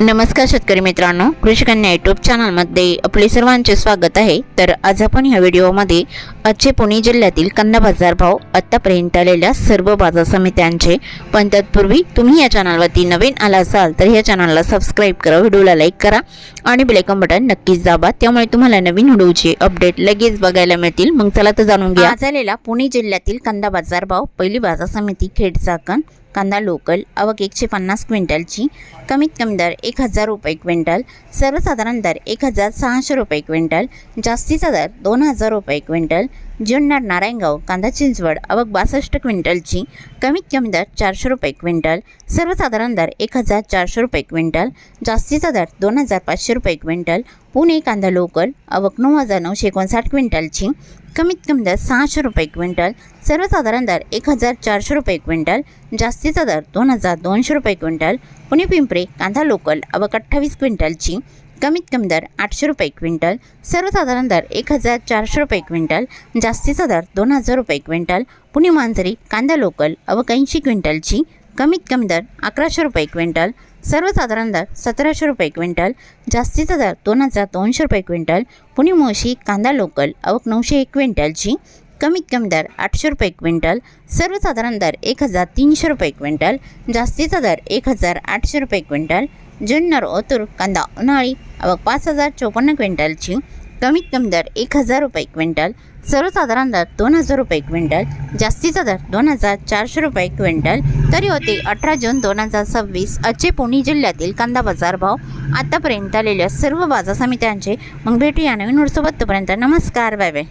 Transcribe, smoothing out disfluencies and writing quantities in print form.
नमस्कार शेतकरी मित्रांनो, कृषी कन्या यूट्यूब चॅनलमध्ये आपले सर्वांचे स्वागत आहे। तर आज आपण या व्हिडिओमध्ये आजचे पुणे जिल्ह्यातील कांदा बाजार भाव आतापर्यंत आलेल्या सर्व बाजार समित्यांचे, पण तत्पूर्वी तुम्ही या चॅनलवरती नवीन आला असाल तर या चॅनलला सबस्क्राइब करा, व्हिडिओला लाईक करा आणि बेल आयकॉन बटन नक्कीच दाबा, त्यामुळे तुम्हाला नवीन व्हिडिओचे अपडेट लगेच बघायला मिळतील। मग चला तर जाणून घ्या आज आलेला पुणे जिल्ह्यातील कांदा बाजार भाव। पहिली बाजार समिती खेड चाकण, कांदा लोकल, आवक 150 क्विंटलची, कमीत कमी दर 1000 रुपये क्विंटल, सर्वसाधारण दर 1600 रुपये क्विंटल, जास्तीचा दर 2000 रुपये क्विंटल। जुन्नर नारायणगाव कांदा चिंचवड, आवक 62 क्विंटलची, कमीत कमी दर 400 रुपये क्विंटल, सर्वसाधारण दर 1400 रुपये क्विंटल, जास्तीचा दर 2500 रुपये क्विंटल। पुणे कांदा लोकल, आवक 9959 क्विंटलची, कमीत कमी दर 600 रुपये क्विंटल, सर्वसाधारण दर 1400 रुपये क्विंटल, जास्तीचा दर 2200 रुपये क्विंटल। पुणे पिंपरी कांदा लोकल, आवक 28 क्विंटलची, कमीत कमी दर 800 रुपये क्विंटल, सर्वसाधारण दर 1400 रुपये क्विंटल, जास्तीचा दर 2000 रुपये क्विंटल। पुणे मांजरी कांदा लोकल, आवक 80 क्विंटलची, कमीत कमी दर 1100 रुपये क्विंटल, सर्वसाधारण दर 1700 रुपये क्विंटल, जास्तीचा दर 2200 रुपये क्विंटल। पुणे मोशी कांदा लोकल, आवक 901 क्विंटलची, कमीत कमी दर 800 रुपये क्विंटल, सर्वसाधारण दर 1300 रुपये क्विंटल, जास्तीचा दर 1800 रुपये क्विंटल। जुन्नर ओतूर कांदा उन्हाळी, आवक 5054 क्विंटलची, कमीत कमी दर 1000 रुपये क्विंटल, सर्वसाधारण दर 2000 रुपये क्विंटल, जास्तीचा दर 2400 रुपये क्विंटल। तरी होते 18 जून 2026 आजचे पुणे जिल्ह्यातील कांदा बाजार भाव आतापर्यंत आलेल्या सर्व बाजार समित्यांचे। मग भेटूया नवीन व्हिडिओसोबत, तोपर्यंत नमस्कार, बाय बाय।